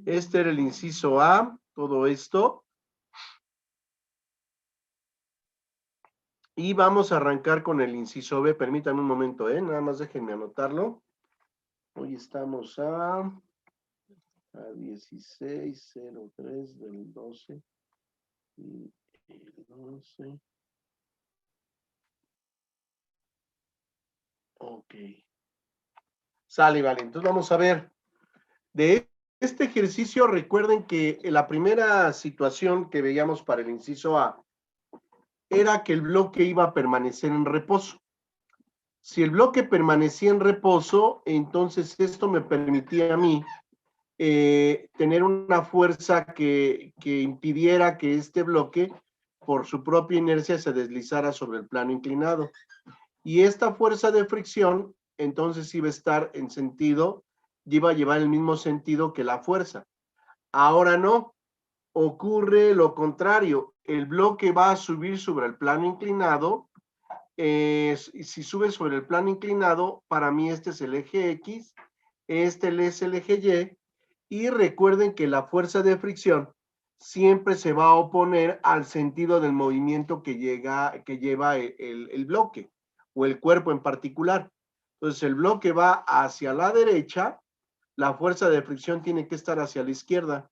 Este era el inciso A, todo esto. Y vamos a arrancar con el inciso B. Permítanme un momento, nada más déjenme anotarlo. Hoy estamos a 16:03 del 12. Y el 12. Ok. Sale, vale. Entonces vamos a ver. De este ejercicio, recuerden que la primera situación que veíamos para el inciso A era que el bloque iba a permanecer en reposo. Si el bloque permanecía en reposo, entonces esto me permitía a mí tener una fuerza que impidiera que este bloque, por su propia inercia, se deslizara sobre el plano inclinado. Y esta fuerza de fricción, entonces iba a estar en sentido, iba a llevar el mismo sentido que la fuerza. Ahora no, ocurre lo contrario. El bloque va a subir sobre el plano inclinado. Si sube sobre el plano inclinado, para mí este es el eje X, este es el eje Y, y recuerden que la fuerza de fricción siempre se va a oponer al sentido del movimiento que lleva el bloque o el cuerpo en particular. Entonces el bloque va hacia la derecha, la fuerza de fricción tiene que estar hacia la izquierda.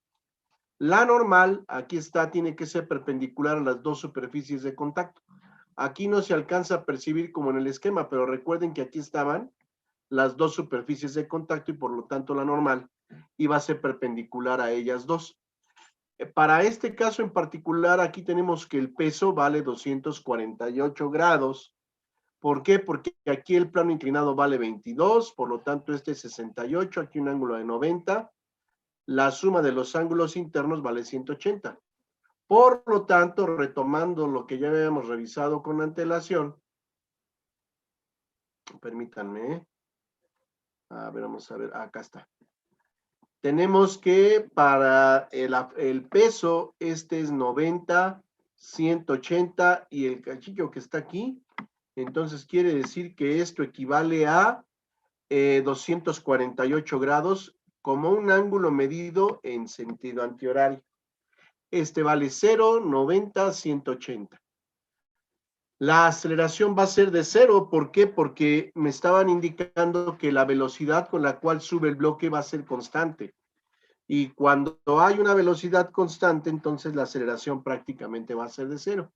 La normal, aquí está, tiene que ser perpendicular a las dos superficies de contacto. Aquí no se alcanza a percibir como en el esquema, pero recuerden que aquí estaban las dos superficies de contacto y por lo tanto la normal iba a ser perpendicular a ellas dos. Para este caso en particular, aquí tenemos que el peso vale 248 grados. ¿Por qué? Porque aquí el plano inclinado vale 22, por lo tanto este es 68, aquí un ángulo de 90. La suma de los ángulos internos vale 180. Por lo tanto, retomando lo que ya habíamos revisado con antelación, permítanme, a ver, vamos a ver, acá está. Tenemos que para el peso, este es 90, 180 y el cachillo que está aquí, entonces quiere decir que esto equivale a 248 grados como un ángulo medido en sentido antihorario. Este vale 0, 90, 180. La aceleración va a ser de 0, ¿por qué? Porque me estaban indicando que la velocidad con la cual sube el bloque va a ser constante. Y cuando hay una velocidad constante, entonces la aceleración prácticamente va a ser de 0.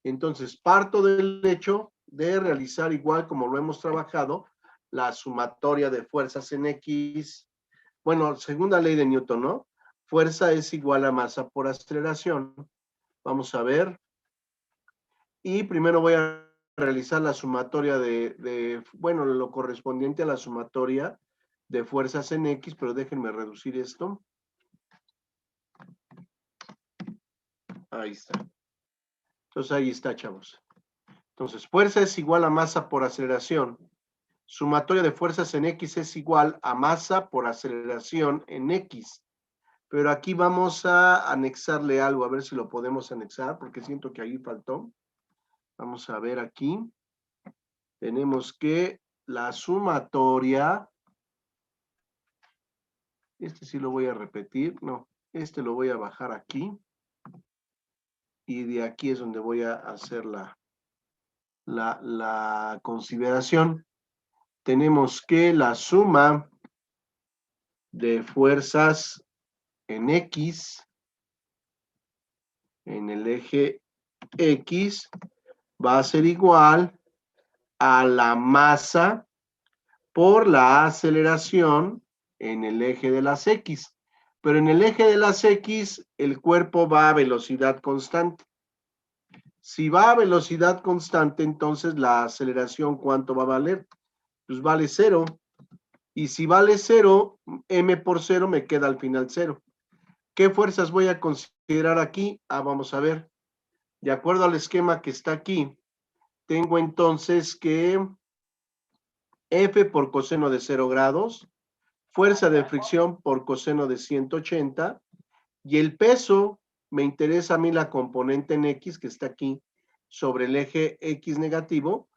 Entonces, parto del hecho de realizar igual como lo hemos trabajado, la sumatoria de fuerzas en X. Bueno, segunda ley de Newton, ¿no? Fuerza es igual a masa por aceleración. Vamos a ver. Y primero voy a realizar la sumatoria bueno, lo correspondiente a la sumatoria de fuerzas en X, pero déjenme reducir esto. Ahí está. Entonces ahí está, chavos. Entonces, fuerza es igual a masa por aceleración. Sumatoria de fuerzas en X es igual a masa por aceleración en X. Pero aquí vamos a anexarle algo, a ver si lo podemos anexar, porque siento que ahí faltó. Vamos a ver aquí. Tenemos que la sumatoria, este sí lo voy a repetir, no, este lo voy a bajar aquí. Y de aquí es donde voy a hacer la consideración. Tenemos que la suma de fuerzas en X, en el eje X, va a ser igual a la masa por la aceleración en el eje de las X. Pero en el eje de las X, el cuerpo va a velocidad constante. Si va a velocidad constante, entonces la aceleración, ¿cuánto va a valer? Pues vale 0. Y si vale 0, m por 0 me queda al final 0. ¿Qué fuerzas voy a considerar aquí? Vamos a ver. De acuerdo al esquema que está aquí, tengo entonces que F por coseno de 0 grados, fuerza de fricción por coseno de 180, y el peso, me interesa a mí la componente en X que está aquí sobre el eje X negativo,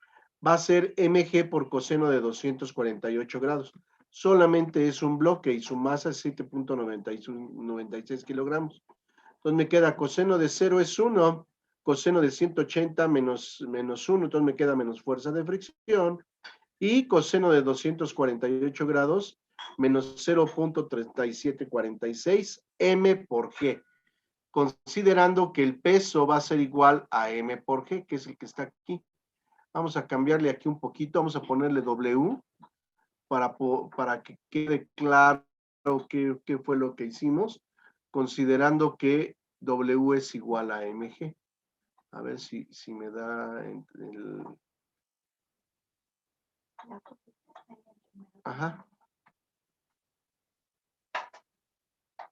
va a ser mg por coseno de 248 grados. solamente es un bloque y su masa es 7.96 kilogramos. Entonces me queda coseno de 0 es 1, coseno de 180 menos 1, entonces me queda menos fuerza de fricción, y coseno de 248 grados menos 0.3746 m por g, considerando que el peso va a ser igual a m por g, que es el que está aquí. Vamos a cambiarle aquí un poquito, vamos a ponerle W para que quede claro qué fue lo que hicimos, considerando que W es igual a mg. A ver si me da el... Ajá.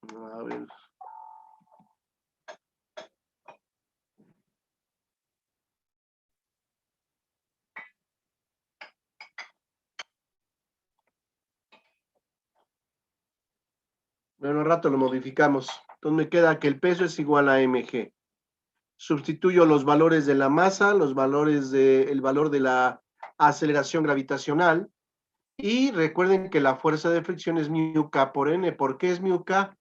A ver. Bueno, un rato lo modificamos. Entonces me queda que el peso es igual a mg. Sustituyo los valores de la masa, el valor de la aceleración gravitacional, y recuerden que la fuerza de fricción es mu k por n. ¿Por qué es mu k?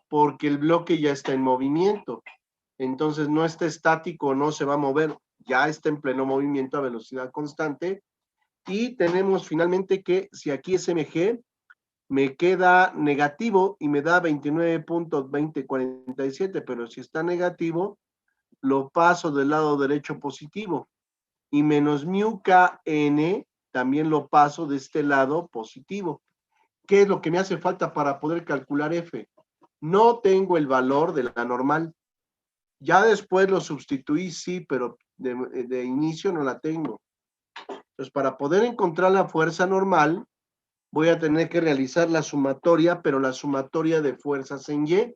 Porque el bloque ya está en movimiento. Entonces no está estático, no se va a mover, ya está en pleno movimiento a velocidad constante. Y tenemos finalmente que si aquí es mg, me queda negativo y me da 29.2047, pero si está negativo, lo paso del lado derecho positivo. Y menos mu kn también lo paso de este lado positivo. ¿Qué es lo que me hace falta para poder calcular F? No tengo el valor de la normal. Ya después lo sustituí, sí, pero de inicio no la tengo. Entonces, para poder encontrar la fuerza normal, voy a tener que realizar la sumatoria, pero la sumatoria de fuerzas en Y.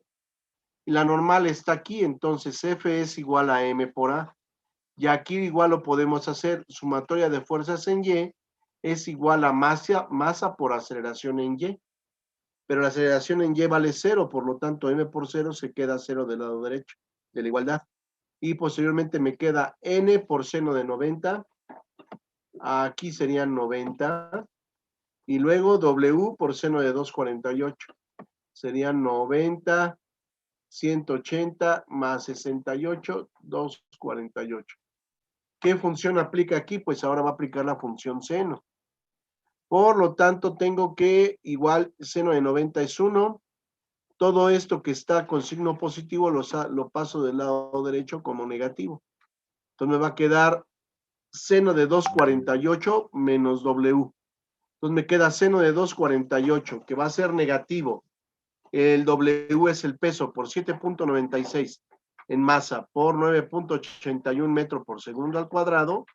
Y la normal está aquí, entonces F es igual a M por A. Y aquí igual lo podemos hacer, sumatoria de fuerzas en Y es igual a masa por aceleración en Y. Pero la aceleración en Y vale 0, por lo tanto M por 0 se queda 0 del lado derecho de la igualdad. Y posteriormente me queda N por seno de 90, aquí serían 90, y luego W por seno de 248, serían 90, 180 más 68, 248. ¿Qué función aplica aquí? Pues ahora va a aplicar la función seno. Por lo tanto, tengo que igual seno de 90 es 1. Todo esto que está con signo positivo lo paso del lado derecho como negativo. Entonces me va a quedar seno de 248 menos W. Entonces me queda seno de 248, que va a ser negativo. El W es el peso por 7.96 en masa por 9.81 metros por segundo al cuadrado.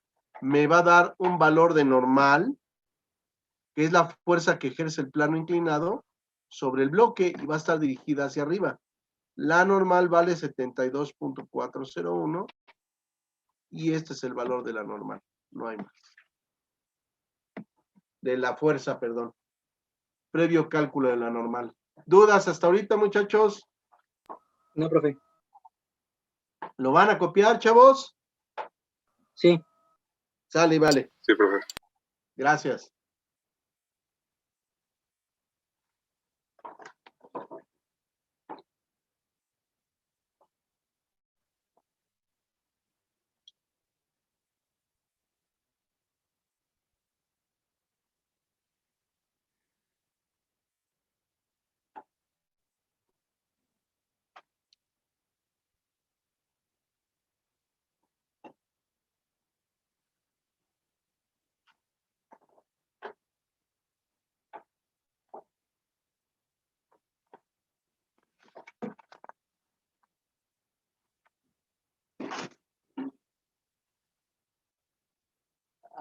Me va a dar un valor de normal, que es la fuerza que ejerce el plano inclinado sobre el bloque y va a estar dirigida hacia arriba. La normal vale 72.401 y este es el valor de la normal. No hay más. De la fuerza, perdón. Previo cálculo de la normal. ¿Dudas hasta ahorita, muchachos? No, profe. ¿Lo van a copiar, chavos? Sí. Sale, vale. Sí, profe. Gracias.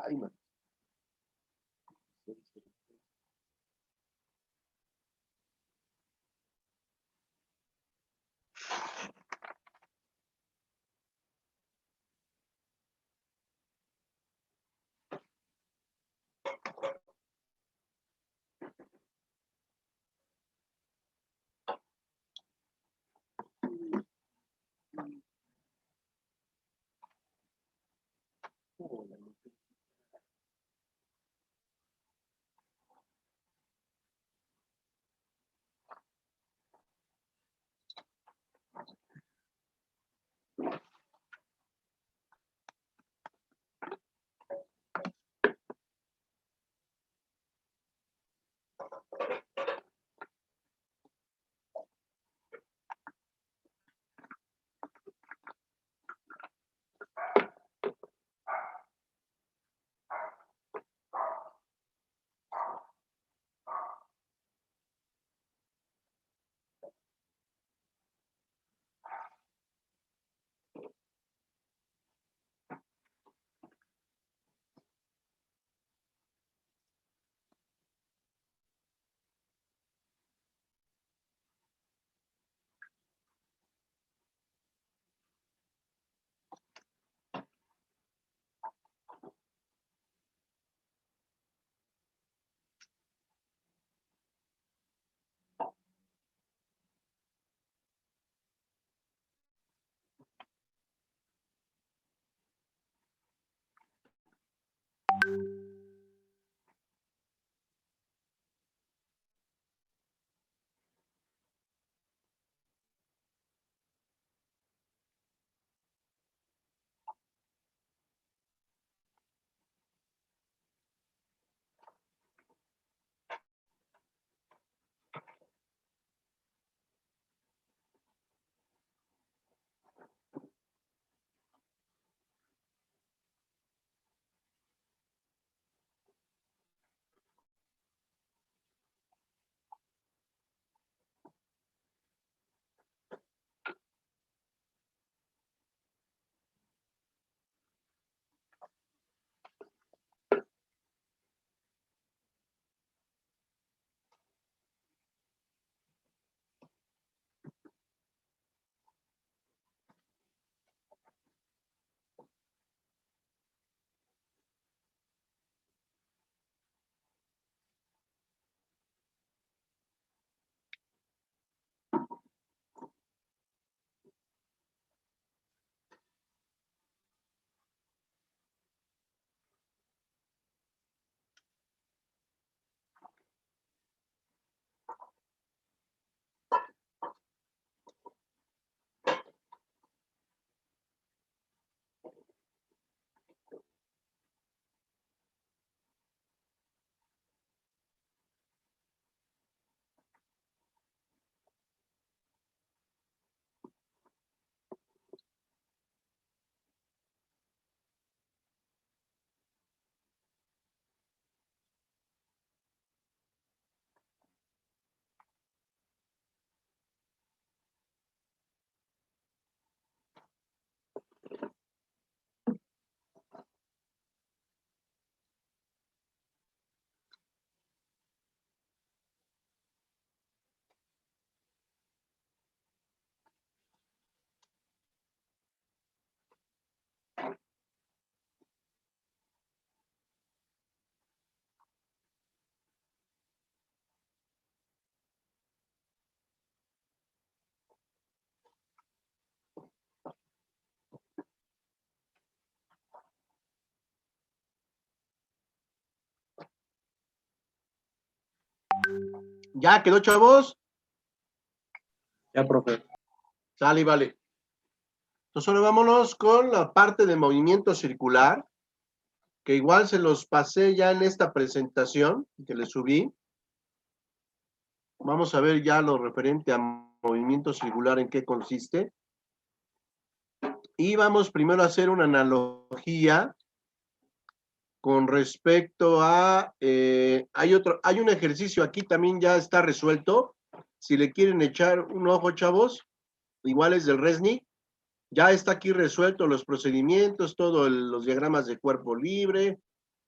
Ay, man. ¿Ya quedó, chavos? Ya, profe. Sale y vale. Entonces ahora vámonos con la parte de movimiento circular, que igual se los pasé ya en esta presentación que les subí. Vamos a ver ya lo referente a movimiento circular, en qué consiste. Y vamos primero a hacer una analogía con respecto a, hay un ejercicio aquí también ya está resuelto. Si le quieren echar un ojo, chavos, igual es del Resnick, ya está aquí resuelto los procedimientos, todos los diagramas de cuerpo libre,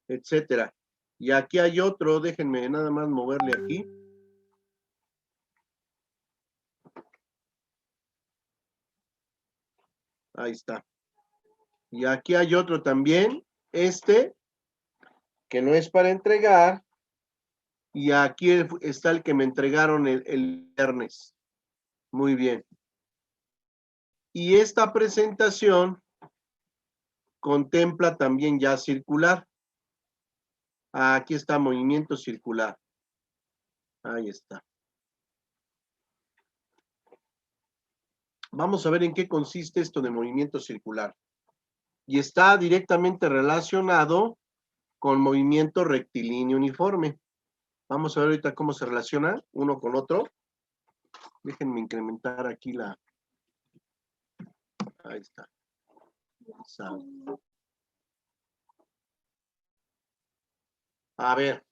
etcétera. Y aquí hay otro, déjenme nada más moverle aquí. Ahí está. Y aquí hay otro también, que no es para entregar, y aquí está el que me entregaron el viernes. Muy bien. Y esta presentación contempla también ya circular. Aquí está movimiento circular. Ahí está. Vamos a ver en qué consiste esto de movimiento circular. Y está directamente relacionado con movimiento rectilíneo uniforme. Vamos a ver ahorita cómo se relaciona uno con otro. Déjenme incrementar aquí la... Ahí está. A ver.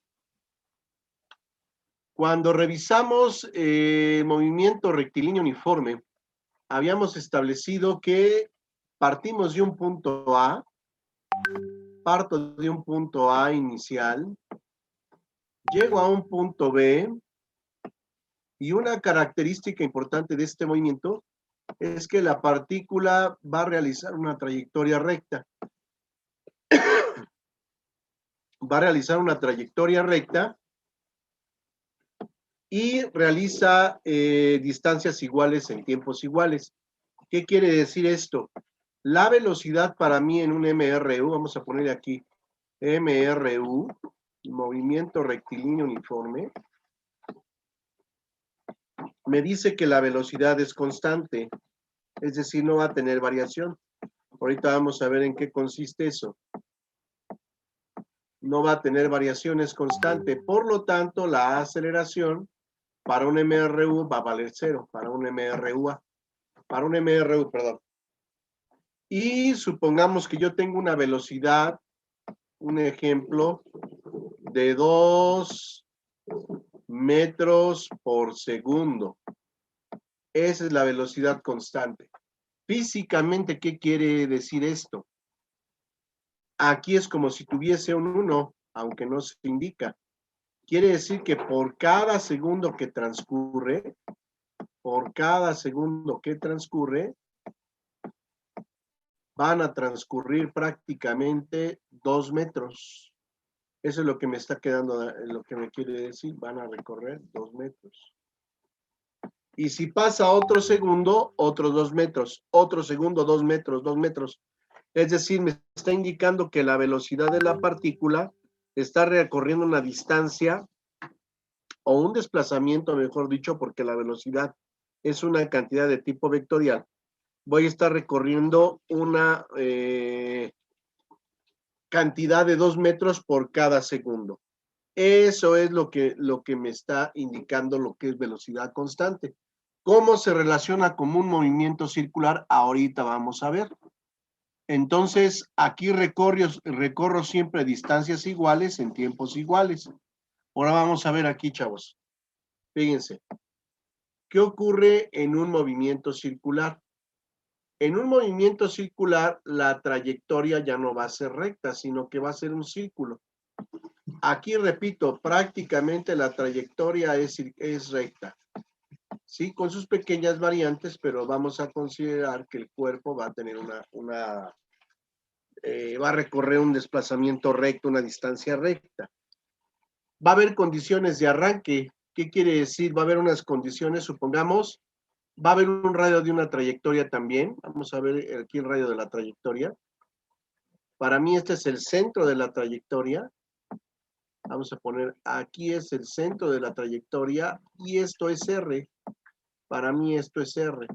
Cuando revisamos movimiento rectilíneo uniforme, habíamos establecido que partimos de un punto A, parto de un punto A inicial, llego a un punto B, y una característica importante de este movimiento es que la partícula va a realizar una trayectoria recta. Va a realizar una trayectoria recta y realiza distancias iguales en tiempos iguales. ¿Qué quiere decir esto? La velocidad para mí en un MRU, vamos a poner aquí, MRU, movimiento rectilíneo uniforme, me dice que la velocidad es constante, es decir, no va a tener variación. Ahorita vamos a ver en qué consiste eso. No va a tener variaciones constante, por lo tanto, la aceleración para un MRU va a valer cero, para un MRU, perdón. Y supongamos que yo tengo una velocidad, un ejemplo, de 2 metros por segundo. Esa es la velocidad constante. Físicamente, ¿qué quiere decir esto? Aquí es como si tuviese un 1, aunque no se indica. Quiere decir que por cada segundo que transcurre, van a transcurrir prácticamente 2 metros. Eso es lo que me está quedando, lo que me quiere decir, van a recorrer 2 metros. Y si pasa otro segundo, otros 2 metros, otro segundo, 2 metros, 2 metros. Es decir, me está indicando que la velocidad de la partícula está recorriendo una distancia o un desplazamiento, mejor dicho, porque la velocidad es una cantidad de tipo vectorial. Voy a estar recorriendo una cantidad de 2 metros por cada segundo. Eso es lo que me está indicando lo que es velocidad constante. ¿Cómo se relaciona con un movimiento circular? Ahorita vamos a ver. Entonces, aquí recorro siempre distancias iguales en tiempos iguales. Ahora vamos a ver aquí, chavos. Fíjense. ¿Qué ocurre en un movimiento circular? En un movimiento circular, la trayectoria ya no va a ser recta, sino que va a ser un círculo. Aquí repito, prácticamente la trayectoria es recta. Sí, con sus pequeñas variantes, pero vamos a considerar que el cuerpo va a tener va a recorrer un desplazamiento recto, una distancia recta. Va a haber condiciones de arranque. ¿Qué quiere decir? Va a haber unas condiciones, supongamos, va a haber un radio de una trayectoria también. Vamos a ver aquí el radio de la trayectoria. Para mí este es el centro de la trayectoria. Vamos a poner, aquí es el centro de la trayectoria y esto es R. Para mí esto es R.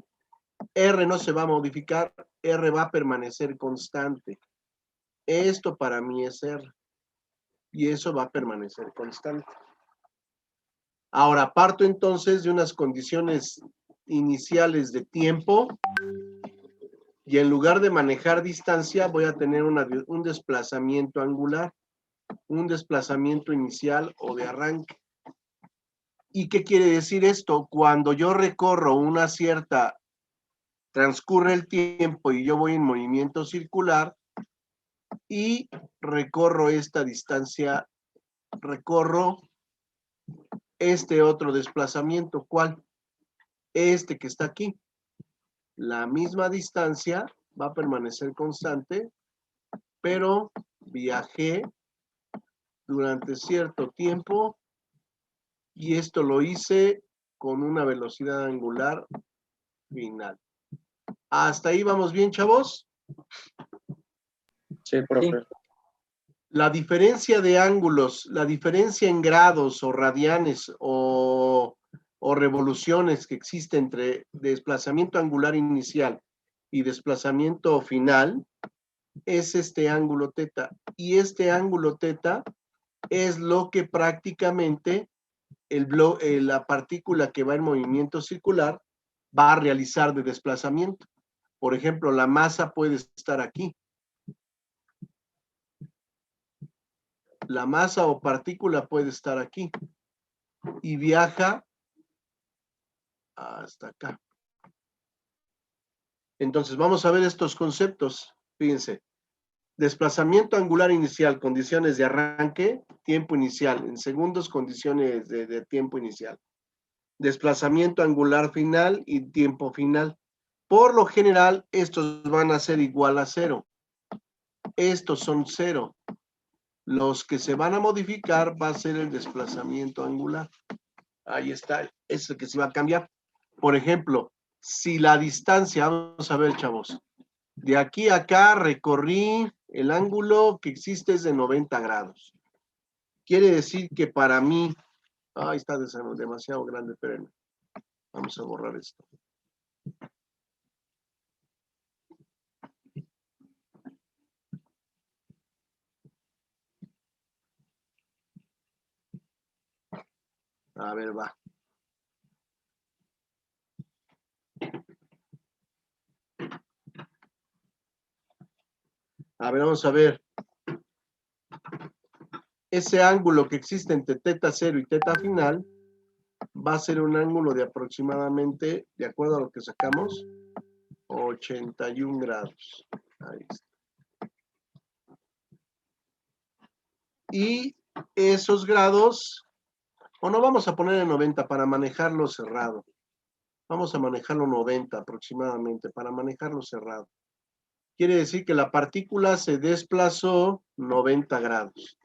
R no se va a modificar, R va a permanecer constante. Esto para mí es R. Y eso va a permanecer constante. Ahora, parto entonces de unas condiciones iniciales de tiempo y en lugar de manejar distancia voy a tener un desplazamiento angular, un desplazamiento inicial o de arranque. ¿Y qué quiere decir esto? Cuando yo recorro una cierta, transcurre el tiempo y yo voy en movimiento circular y recorro esta distancia, recorro este otro desplazamiento. ¿Cuál? Este que está aquí. La misma distancia va a permanecer constante, pero viajé durante cierto tiempo y esto lo hice con una velocidad angular final. ¿Hasta ahí vamos bien, chavos? Sí, profe. La diferencia de ángulos, la diferencia en grados o radianes o revoluciones que existe entre desplazamiento angular inicial y desplazamiento final es este ángulo teta. Y este ángulo teta es lo que prácticamente la partícula que va en movimiento circular va a realizar de desplazamiento. Por ejemplo, la masa puede estar aquí. La masa o partícula puede estar aquí y viaja hasta acá. Entonces, vamos a ver estos conceptos. Fíjense. Desplazamiento angular inicial, condiciones de arranque, tiempo inicial. En segundos, condiciones de tiempo inicial. Desplazamiento angular final y tiempo final. Por lo general, estos van a ser igual a 0. Estos son 0. Los que se van a modificar va a ser el desplazamiento angular. Ahí está, es el que se va a cambiar. Por ejemplo, si la distancia, vamos a ver, chavos, de aquí a acá recorrí el ángulo que existe es de 90 grados. Quiere decir que para mí, ahí está demasiado grande, espérenme. Vamos a borrar esto. A ver, va. A ver, vamos a ver. Ese ángulo que existe entre teta 0 y teta final va a ser un ángulo de aproximadamente, de acuerdo a lo que sacamos, 81 grados. Ahí está. Y esos grados, o no vamos a poner en 90 para manejarlo cerrado. Vamos a manejarlo 90 aproximadamente para manejarlo cerrado. Quiere decir que la partícula se desplazó 90 grados.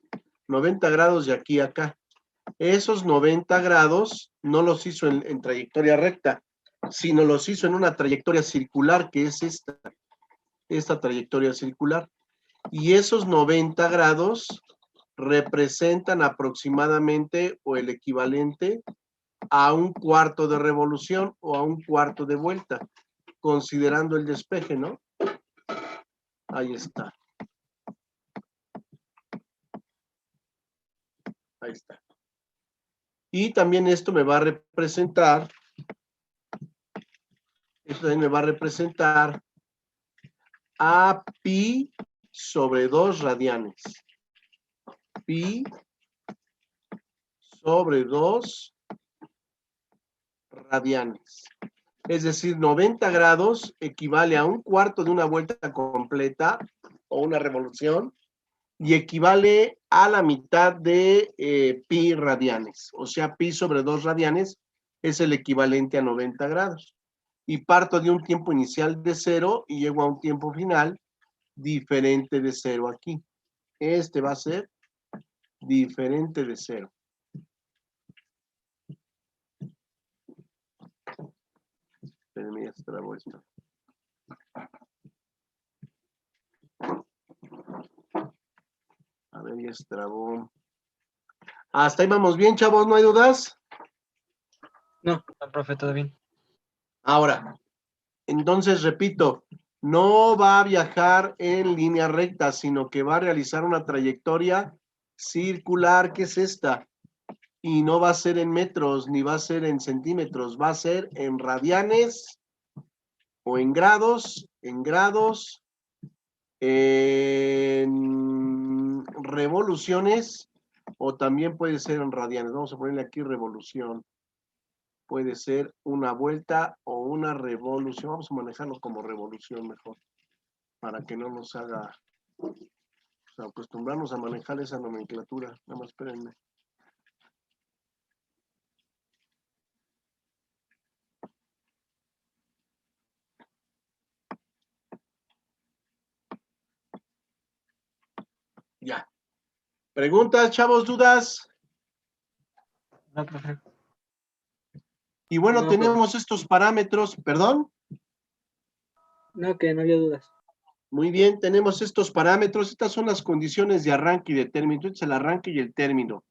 90 grados de aquí a acá. Esos 90 grados no los hizo en trayectoria recta, sino los hizo en una trayectoria circular, que es esta trayectoria circular. Y esos 90 grados representan aproximadamente o el equivalente a un cuarto de revolución o a un cuarto de vuelta, considerando el despeje, ¿no? Ahí está. Ahí está. Y también esto me va a representar, a pi sobre 2 radianes. Pi sobre 2 radianes. Es decir, 90 grados equivale a un cuarto de una vuelta completa o una revolución y equivale a la mitad de pi radianes. O sea, pi sobre 2 radianes es el equivalente a 90 grados. Y parto de un tiempo inicial de 0 y llego a un tiempo final diferente de 0 aquí. Este va a ser diferente de 0. Espérenme, ya se trabó esto. A ver, ya se trabó. Hasta ahí vamos bien, chavos, ¿no hay dudas? No, profe, todo bien. Ahora, entonces repito, no va a viajar en línea recta, sino que va a realizar una trayectoria circular, que es esta, y no va a ser en metros, ni va a ser en centímetros, va a ser en radianes o en grados, en revoluciones, o también puede ser en radianes. Vamos a ponerle aquí revolución. Puede ser una vuelta o una revolución. Vamos a manejarlo como revolución mejor, para que no nos haga, acostumbrarnos a manejar esa nomenclatura. Nada más espérenme. Ya. ¿Preguntas, chavos, dudas? No, profe. Y bueno, No, tenemos estos parámetros, perdón. No, que no había dudas. Muy bien, tenemos estos parámetros. Estas son las condiciones de arranque y de término. Entonces, el arranque y el término.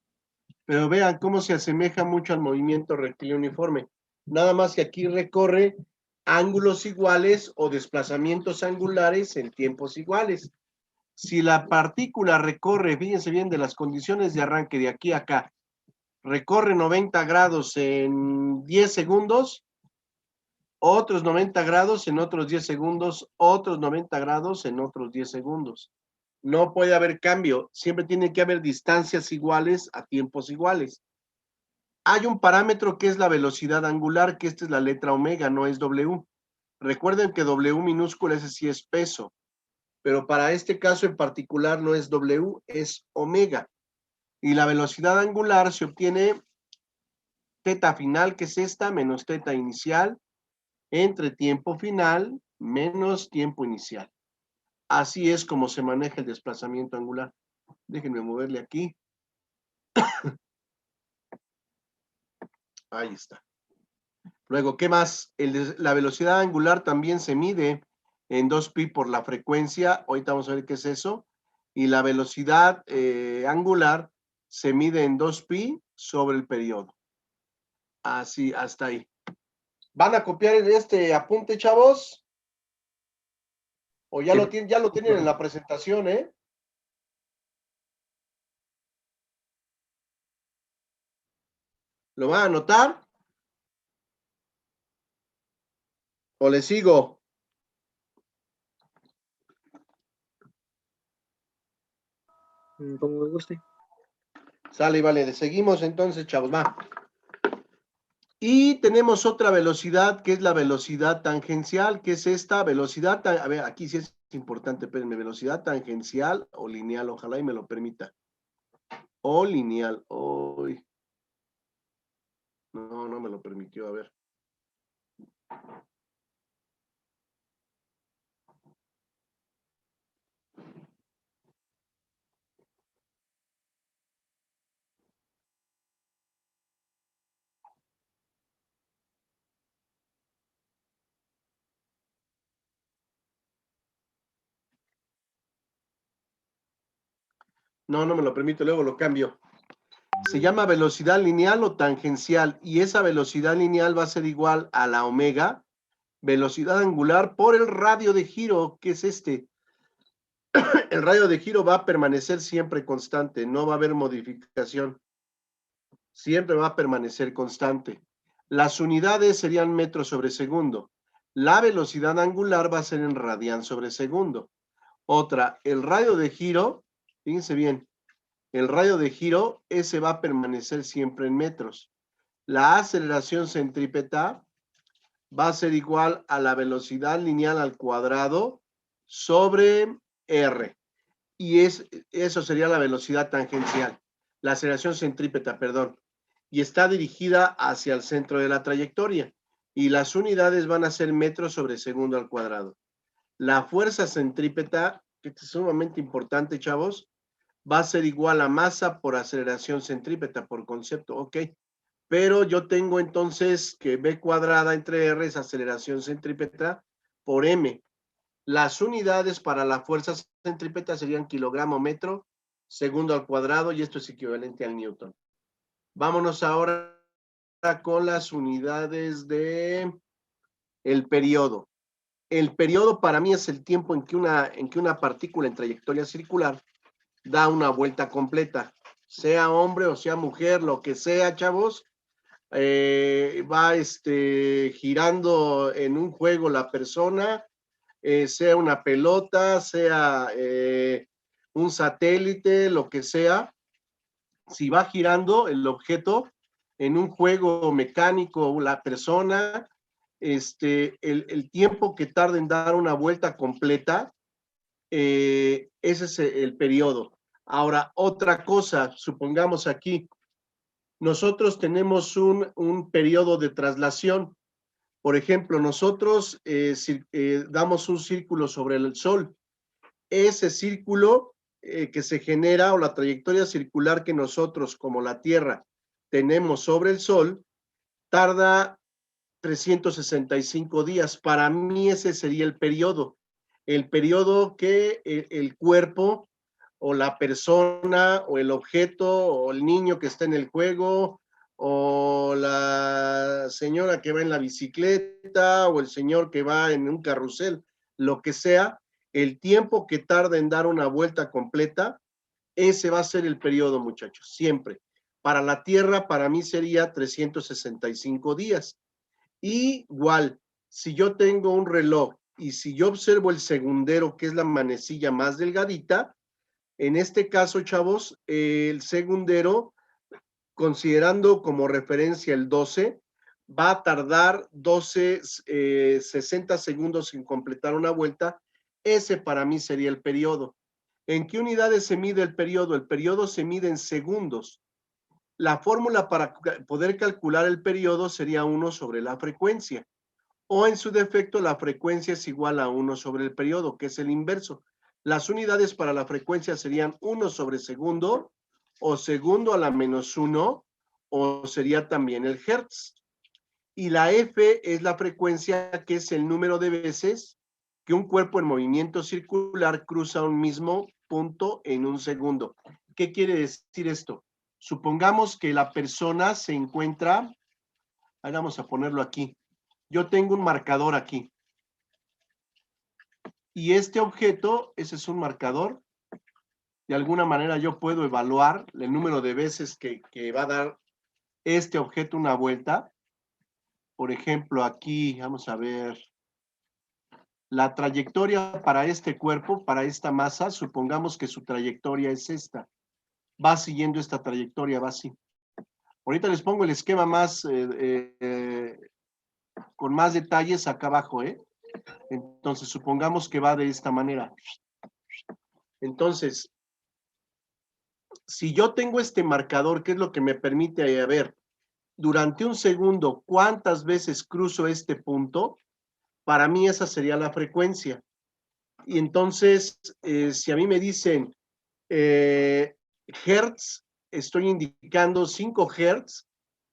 Pero vean cómo se asemeja mucho al movimiento rectilíneo uniforme. Nada más que aquí recorre ángulos iguales o desplazamientos angulares en tiempos iguales. Si la partícula recorre, fíjense bien, de las condiciones de arranque de aquí a acá, recorre 90 grados en 10 segundos, otros 90 grados en otros 10 segundos, otros 90 grados en otros 10 segundos. No puede haber cambio, siempre tiene que haber distancias iguales a tiempos iguales. Hay un parámetro que es la velocidad angular, que esta es la letra omega, no es W. Recuerden que W minúscula, ese sí es peso, pero para este caso en particular no es W, es omega. Y la velocidad angular se obtiene teta final, que es esta, menos teta inicial, entre tiempo final menos tiempo inicial. Así es como se maneja el desplazamiento angular. Déjenme moverle aquí. Ahí está. Luego, ¿qué más? La velocidad angular también se mide en 2pi por la frecuencia. Ahorita vamos a ver qué es eso. Y la velocidad angular se mide en 2pi sobre el periodo. Así, hasta ahí. ¿Van a copiar este apunte, chavos? ¿O ya lo tienen en la presentación, eh? ¿Lo van a anotar? ¿O le sigo? Como me guste. Sale y vale, le seguimos entonces, chavos, va. Y tenemos otra velocidad que es la velocidad tangencial, que es esta velocidad, a ver, aquí sí es importante, espérenme, velocidad tangencial o lineal, ojalá y me lo permita. O lineal, hoy. No, no me lo permitió, a ver. No, no me lo permito, luego lo cambio. Se llama velocidad lineal o tangencial, y esa velocidad lineal va a ser igual a la omega, velocidad angular por el radio de giro, que es este. El radio de giro va a permanecer siempre constante, no va a haber modificación. Siempre va a permanecer constante. Las unidades serían metros sobre segundo. La velocidad angular va a ser en radian sobre segundo. Otra, el radio de giro, fíjense bien, el radio de giro, ese va a permanecer siempre en metros. La aceleración centrípeta va a ser igual a la velocidad lineal al cuadrado sobre R. Y eso sería la velocidad tangencial, la aceleración centrípeta, perdón. Y está dirigida hacia el centro de la trayectoria. Y las unidades van a ser metros sobre segundo al cuadrado. La fuerza centrípeta, que es sumamente importante, chavos, va a ser igual a masa por aceleración centrípeta, por concepto, ok. Pero yo tengo entonces que B cuadrada entre R es aceleración centrípeta por M. Las unidades para la fuerza centrípeta serían kilogramo metro segundo al cuadrado, y esto es equivalente al Newton. Vámonos ahora con las unidades de el periodo. El periodo para mí es el tiempo en que una partícula en trayectoria circular da una vuelta completa, sea hombre o sea mujer, lo que sea, chavos, va girando en un juego la persona, sea una pelota, sea un satélite, lo que sea, si va girando el objeto en un juego mecánico, la persona, el tiempo que tarda en dar una vuelta completa, ese es el periodo. Ahora, otra cosa, supongamos aquí, nosotros tenemos un periodo de traslación. Por ejemplo, nosotros damos un círculo sobre el Sol. Ese círculo que se genera o la trayectoria circular que nosotros como la Tierra tenemos sobre el Sol tarda 365 días. Para mí ese sería el periodo que el cuerpo o la persona o el objeto o el niño que está en el juego o la señora que va en la bicicleta o el señor que va en un carrusel, lo que sea, el tiempo que tarda en dar una vuelta completa, ese va a ser el periodo, muchachos, siempre. Para la Tierra, para mí sería 365 días. Y igual, si yo tengo un reloj y si yo observo el segundero, que es la manecilla más delgadita, en este caso, chavos, el segundero, considerando como referencia el 12, va a tardar 60 segundos en completar una vuelta. Ese para mí sería el periodo. ¿En qué unidades se mide el periodo? El periodo se mide en segundos. La fórmula para poder calcular el periodo sería 1 sobre la frecuencia. O en su defecto, la frecuencia es igual a 1 sobre el periodo, que es el inverso. Las unidades para la frecuencia serían 1 sobre segundo, o segundo a la menos 1, o sería también el hertz. Y la F es la frecuencia, que es el número de veces que un cuerpo en movimiento circular cruza un mismo punto en un segundo. ¿Qué quiere decir esto? Supongamos que la persona se encuentra, vamos a ponerlo aquí, yo tengo un marcador aquí. Y este objeto, ese es un marcador. De alguna manera yo puedo evaluar el número de veces que va a dar este objeto una vuelta. Por ejemplo, aquí, vamos a ver, la trayectoria para este cuerpo, para esta masa, supongamos que su trayectoria es esta. Va siguiendo esta trayectoria, va así. Ahorita les pongo el esquema más, con más detalles acá abajo, ¿eh? Entonces, supongamos que va de esta manera. Entonces, si yo tengo este marcador, ¿qué es lo que me permite ver durante un segundo cuántas veces cruzo este punto? Para mí esa sería la frecuencia. Y entonces, si a mí me dicen hertz, estoy indicando 5 hertz,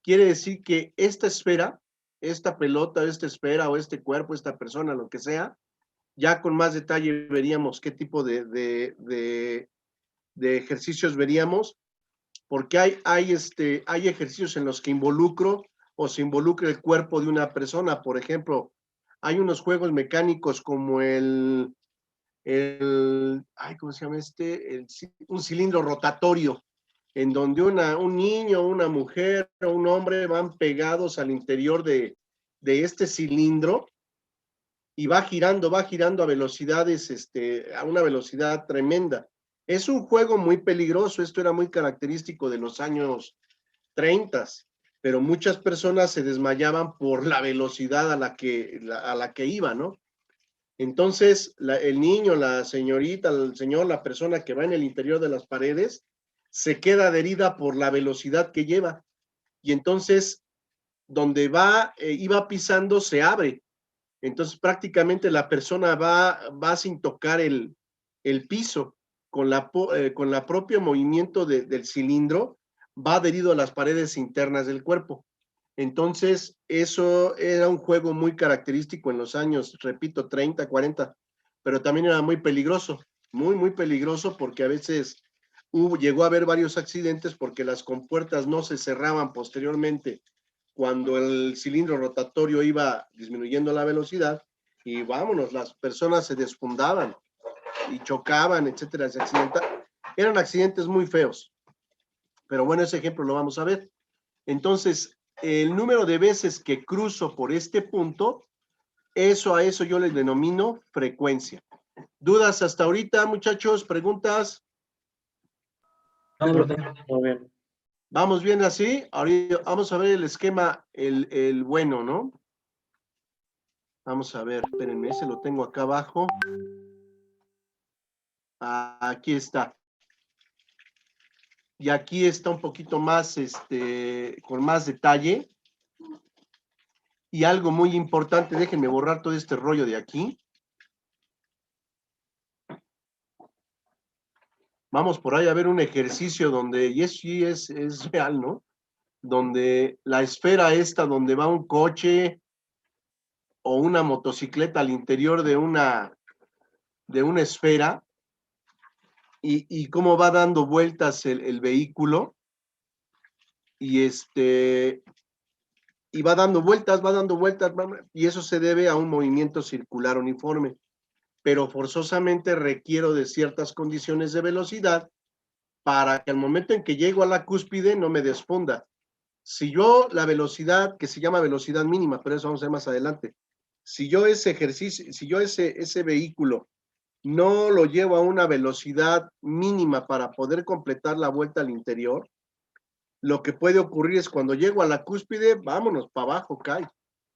quiere decir que esta esfera, esta pelota, esta esfera o este cuerpo, esta persona, lo que sea, ya con más detalle veríamos qué tipo de ejercicios veríamos, porque hay ejercicios en los que involucro o se involucra el cuerpo de una persona. Por ejemplo, hay unos juegos mecánicos como ¿cómo se llama un cilindro rotatorio, en donde un niño, una mujer o un hombre van pegados al interior de este cilindro y va girando a velocidades, a una velocidad tremenda. Es un juego muy peligroso, esto era muy característico de los años 30, pero muchas personas se desmayaban por la velocidad a la que iba, ¿no? Entonces, el niño, la señorita, el señor, la persona que va en el interior de las paredes, se queda adherida por la velocidad que lleva. Y entonces, donde iba pisando, se abre. Entonces, prácticamente la persona va sin tocar el piso, con la propio movimiento del cilindro, va adherido a las paredes internas del cuerpo. Entonces, eso era un juego muy característico en los años, repito, 30, 40, pero también era muy peligroso, muy, muy peligroso, porque a veces llegó a haber varios accidentes porque las compuertas no se cerraban posteriormente cuando el cilindro rotatorio iba disminuyendo la velocidad y vámonos, las personas se desfundaban y chocaban, etcétera, se accidentaban. Eran accidentes muy feos. Pero bueno, ese ejemplo lo vamos a ver. Entonces, el número de veces que cruzo por este punto, a eso yo les denomino frecuencia. ¿Dudas hasta ahorita, muchachos? ¿Preguntas? No, profe. Muy bien. ¿Vamos bien así? Ahorita vamos a ver el esquema, el bueno, ¿no? Vamos a ver, espérenme, ese lo tengo acá abajo. Aquí está. Y aquí está un poquito más, con más detalle. Y algo muy importante, déjenme borrar todo este rollo de aquí. Vamos por ahí a ver un ejercicio donde, y sí es real, ¿no? Donde la esfera esta, donde va un coche o una motocicleta al interior de una esfera, y cómo va dando vueltas el vehículo, y y va dando vueltas, y eso se debe a un movimiento circular uniforme, pero forzosamente requiero de ciertas condiciones de velocidad para que al momento en que llego a la cúspide no me desfunda. Si yo la velocidad, que se llama velocidad mínima, pero eso vamos a ver más adelante, si yo ese ejercicio, si yo ese vehículo no lo llevo a una velocidad mínima para poder completar la vuelta al interior, lo que puede ocurrir es cuando llego a la cúspide, vámonos, para abajo cae,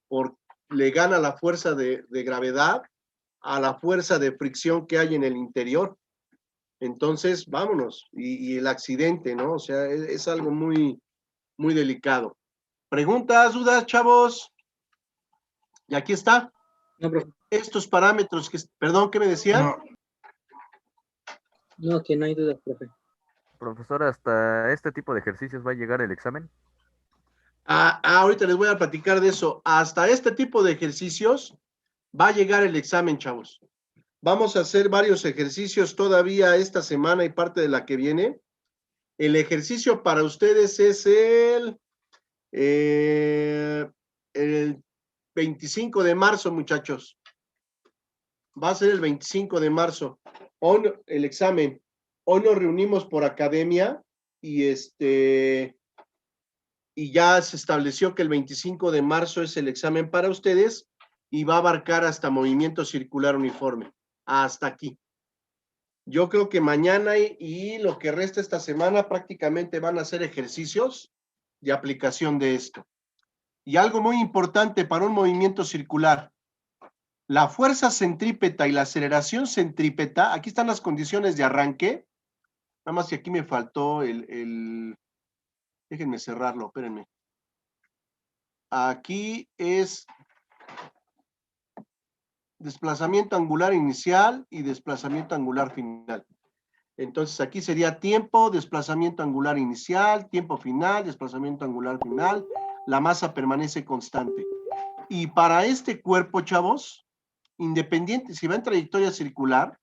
porque le gana la fuerza de gravedad a la fuerza de fricción que hay en el interior. Entonces, vámonos, y el accidente, ¿no? O sea, es algo muy, muy delicado. ¿Preguntas, dudas, chavos? Y aquí está. No, profe. Estos parámetros que, perdón, ¿qué me decían? No, que no hay dudas, profe. Profesor, ¿hasta este tipo de ejercicios va a llegar el examen? Ahorita les voy a platicar de eso. Hasta este tipo de ejercicios va a llegar el examen, chavos. Vamos a hacer varios ejercicios todavía esta semana y parte de la que viene. El ejercicio para ustedes es el 25 de marzo, muchachos. Va a ser el 25 de marzo. Hoy el examen. Hoy nos reunimos por academia y y ya se estableció que el 25 de marzo es el examen para ustedes y va a abarcar hasta movimiento circular uniforme. Hasta aquí. Yo creo que mañana y lo que resta esta semana prácticamente van a ser ejercicios de aplicación de esto. Y algo muy importante para un movimiento circular, la fuerza centrípeta y la aceleración centrípeta, aquí están las condiciones de arranque, nada más que aquí me faltó déjenme cerrarlo, espérenme. Aquí es desplazamiento angular inicial y desplazamiento angular final. Entonces aquí sería tiempo, desplazamiento angular inicial, tiempo final, desplazamiento angular final, la masa permanece constante. Y para este cuerpo, chavos, independiente, si va en trayectoria circular,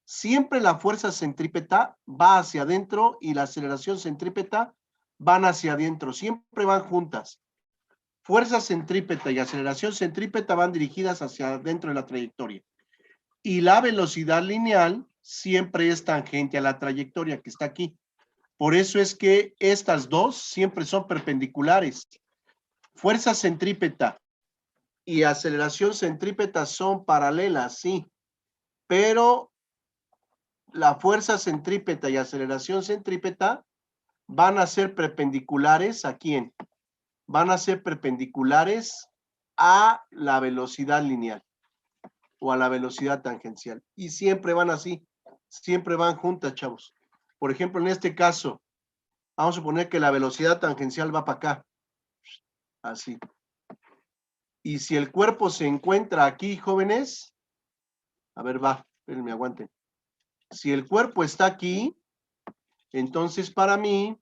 siempre la fuerza centrípeta va hacia adentro y la aceleración centrípeta van hacia adentro, siempre van juntas. Fuerza centrípeta y aceleración centrípeta van dirigidas hacia adentro de la trayectoria. Y la velocidad lineal siempre es tangente a la trayectoria que está aquí. Por eso es que estas dos siempre son perpendiculares. Fuerza centrípeta y aceleración centrípeta son paralelas, sí, pero la fuerza centrípeta y aceleración centrípeta van a ser perpendiculares ¿a quién? Van a ser perpendiculares a la velocidad lineal o a la velocidad tangencial. Y siempre van así, siempre van juntas, chavos. Por ejemplo, en este caso, vamos a suponer que la velocidad tangencial va para acá, así. Y si el cuerpo se encuentra aquí, jóvenes, a ver, va, espérenme, aguanten. Si el cuerpo está aquí, entonces para mí,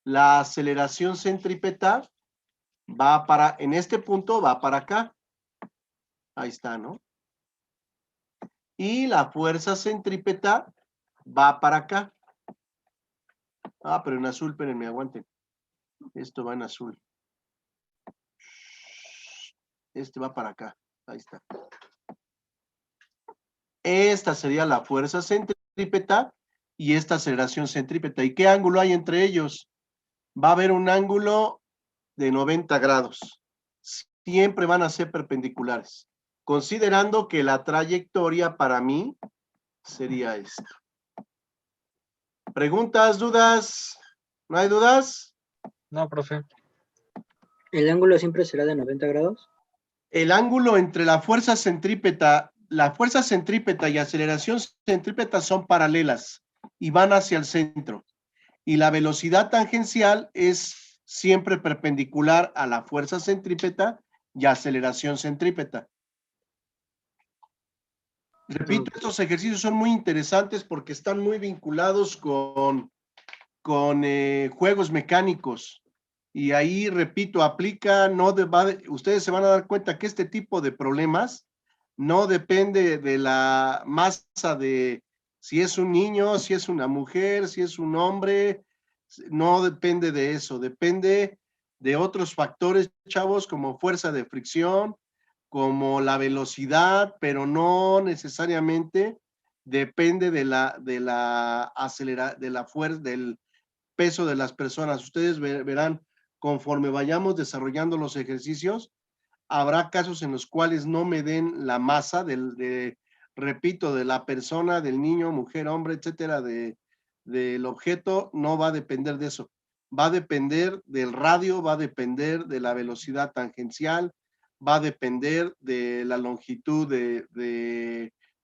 la aceleración centrípeta va para, en este punto va para acá. Ahí está, ¿no? Y la fuerza centrípeta va para acá. Ah, pero en azul, espérenme, aguanten. Esto va en azul. Este va para acá. Ahí está. Esta sería la fuerza centrípeta y esta aceleración centrípeta. ¿Y qué ángulo hay entre ellos? Va a haber un ángulo de 90 grados. Siempre van a ser perpendiculares. Considerando que la trayectoria para mí sería esta. ¿Preguntas, dudas? ¿No hay dudas? No, profe. ¿El ángulo siempre será de 90 grados? El ángulo entre la fuerza centrípeta y aceleración centrípeta son paralelas y van hacia el centro. Y la velocidad tangencial es siempre perpendicular a la fuerza centrípeta y aceleración centrípeta. Repito, estos ejercicios son muy interesantes porque están muy vinculados con juegos mecánicos. Y ahí, repito, aplica, ustedes se van a dar cuenta que este tipo de problemas no depende de la masa de si es un niño, si es una mujer, si es un hombre, no depende de eso, depende de otros factores, chavos, como fuerza de fricción, como la velocidad, pero no necesariamente depende de la fuerza, del peso de las personas. Ustedes verán, conforme vayamos desarrollando los ejercicios, habrá casos en los cuales no me den la masa repito, de la persona, del niño, mujer, hombre, etcétera, del objeto, no va a depender de eso. Va a depender del radio, va a depender de la velocidad tangencial, va a depender de la longitud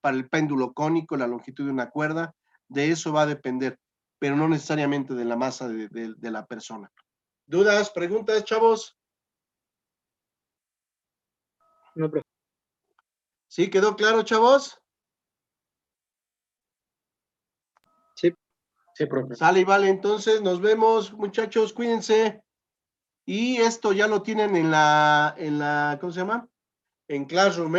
para el péndulo cónico, la longitud de una cuerda, de eso va a depender, pero no necesariamente de la masa de la persona. ¿Dudas, preguntas, chavos? No, profe. ¿Sí quedó claro, chavos? Sí. Sí, profe. Sale y vale, entonces nos vemos, muchachos, cuídense. Y esto ya lo tienen en la, ¿cómo se llama? En Classroom.